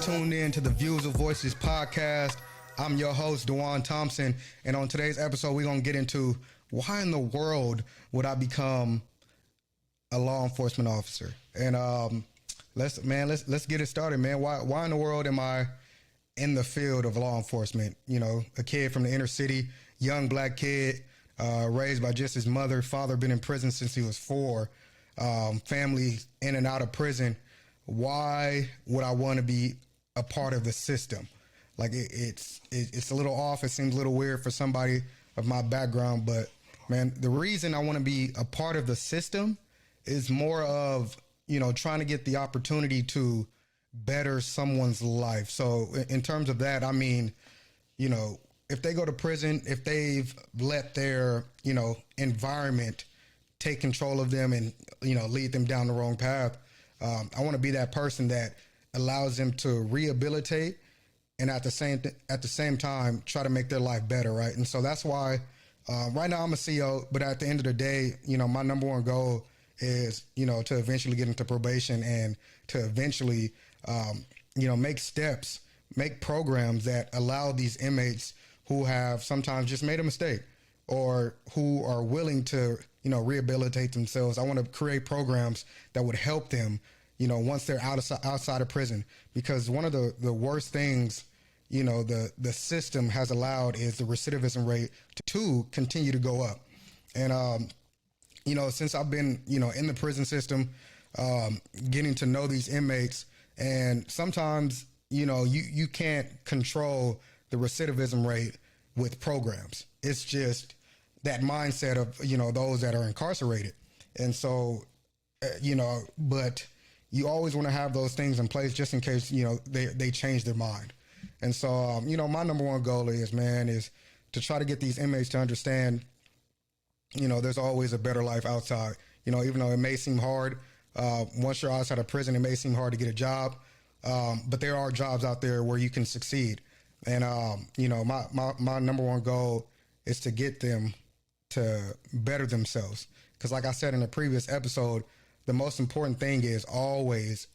tuned in to the Views of Voices podcast. I'm your host, Dewan Thompson, and on today's episode, we're going to get into why in the world would I become a law enforcement officer? And let's get it started, man. Why in the world am I in the field of law enforcement? You know, a kid from the inner city, young black kid, raised by just his mother. Father been in prison since he was 4. Family in and out of prison. Why would I want to be a part of the system? Like it's a little off. It seems a little weird for somebody of my background, but man, the reason I want to be a part of the system is more of, you know, trying to get the opportunity to better someone's life. So in terms of that, I mean, you know, if they go to prison, if they've let their, you know, environment take control of them and, you know, lead them down the wrong path, I want to be that person that allows them to rehabilitate and at the same time try to make their life better, right? And so that's why right now I'm a CEO, but at the end of the day, you know, my number one goal is, you know, to eventually get into probation and to eventually, you know, make programs that allow these inmates who have sometimes just made a mistake or who are willing to, you know, rehabilitate themselves. I want to create programs that would help them, you know, once they're outside of prison. Because one of the worst things, you know, the system has allowed is the recidivism rate to continue to go up. And, you know, since I've been, you know, in the prison system, getting to know these inmates, and sometimes, you know, you can't control the recidivism rate with programs. It's just that mindset of, you know, those that are incarcerated. And so, you know, but you always want to have those things in place just in case, you know, they change their mind. And so, you know, my number one goal is to try to get these inmates to understand, you know, there's always a better life outside. You know, even though it may seem hard, once you're outside of prison, it may seem hard to get a job, but there are jobs out there where you can succeed. And, you know, my number one goal is to get them to better themselves. Because like I said in a previous episode, the most important thing is always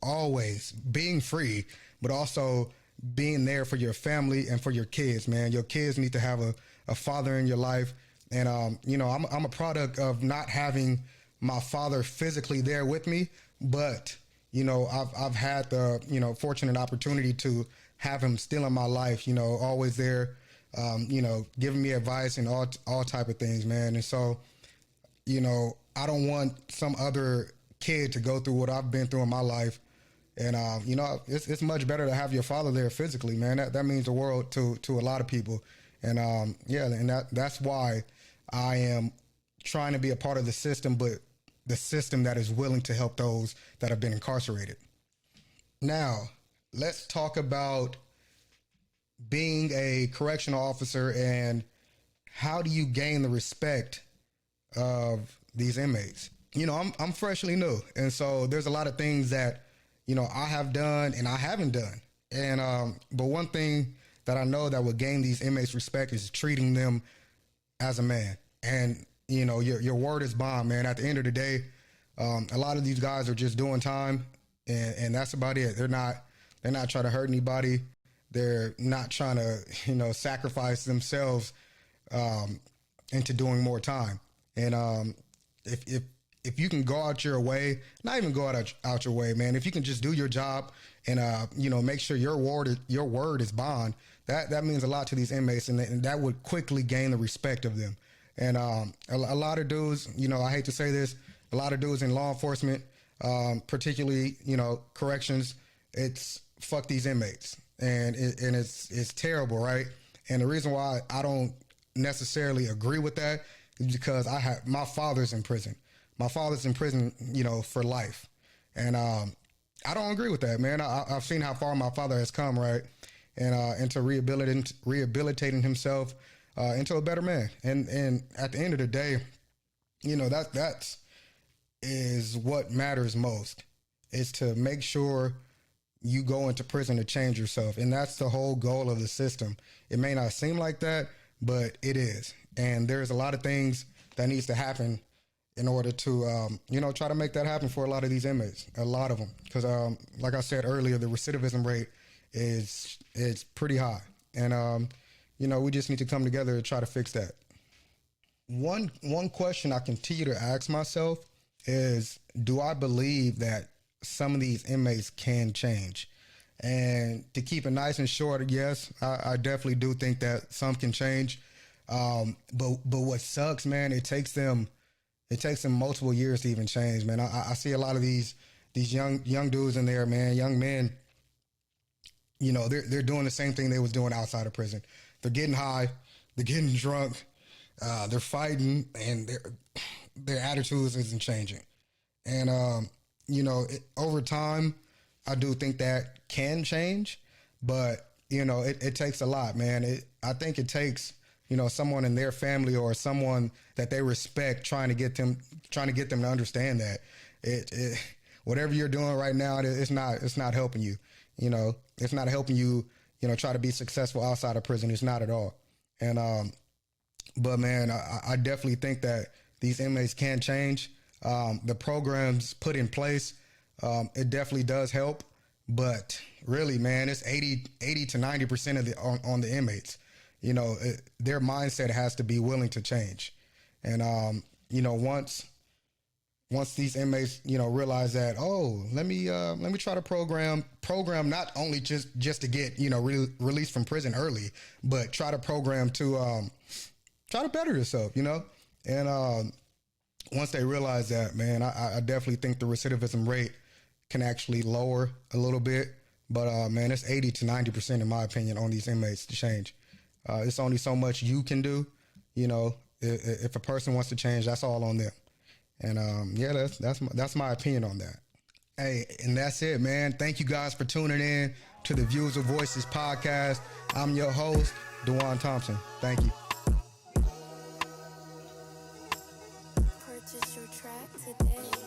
being free, but also being there for your family and for your kids, man. Your kids need to have a father in your life. And, you know, I'm a product of not having my father physically there with me, but, you know, I've had the, you know, fortunate opportunity to have him still in my life, you know, always there, you know, giving me advice and all type of things, man. And so, you know, I don't want some other kid to go through what I've been through in my life. And, you know, it's much better to have your father there physically, man. That means the world to a lot of people. And, yeah, and that's why I am trying to be a part of the system, but the system that is willing to help those that have been incarcerated. Now, let's talk about being a correctional officer and how do you gain the respect of these inmates? You know, I'm freshly new, and so there's a lot of things that, you know, I have done and I haven't done. And but one thing that I know that will gain these inmates respect is treating them as a man. And, you know, your word is bond, man. At the end of the day, a lot of these guys are just doing time, and that's about it. They're not trying to hurt anybody. They're not trying to, you know, sacrifice themselves into doing more time. And if you can go out your way, not even go out your way, man. If you can just do your job and you know, make sure your word is bond, that means a lot to these inmates, and that would quickly gain the respect of them. And a lot of dudes, you know, I hate to say this, a lot of dudes in law enforcement, particularly, you know, corrections, it's fuck these inmates, and it's terrible, right? And the reason why I don't necessarily agree with that is because my father's in prison. My father's in prison, you know, for life. And I don't agree with that, man. I've seen how far my father has come, right? And into rehabilitating himself into a better man. And at the end of the day, you know, that's what matters most, is to make sure you go into prison to change yourself. And that's the whole goal of the system. It may not seem like that, but it is. And there's a lot of things that needs to happen in order to, you know, try to make that happen for a lot of these inmates, a lot of them. Because like I said earlier, the recidivism rate is pretty high, and we just need to come together to try to fix that. One question I continue to ask myself is, do I believe that some of these inmates can change? And to keep it nice and short, yes, I definitely do think that some can change. But what sucks, man, it takes them multiple years to even change, man. I see a lot of these young dudes in there, man, young men. They're doing the same thing they was doing outside of prison. They're getting high, they're getting drunk, they're fighting, and their attitudes isn't changing. And over time, I do think that can change, but it takes a lot, man. I think it takes someone in their family or someone that they respect trying to get them to understand that whatever you're doing right now, it's not helping you. It's not helping you. Try to be successful outside of prison. It's not at all. And but man, I definitely think that these inmates can change. The programs put in place, it definitely does help. But really, man, it's 80 to 90% on the inmates. Their mindset has to be willing to change. And once these inmates, realize that, oh, let me try to program not only just to get, released from prison early, but try to program to try to better yourself, And once they realize that, man, I definitely think the recidivism rate can actually lower a little bit. But man, it's 80 to 90% in my opinion on these inmates to change. It's only so much you can do. If a person wants to change, that's all on them. And yeah, that's my opinion on that. Hey, and that's it, man. Thank you guys for tuning in to the Views of Voices podcast. I'm your host, Dewan Thompson. Thank you. Purchase your track today.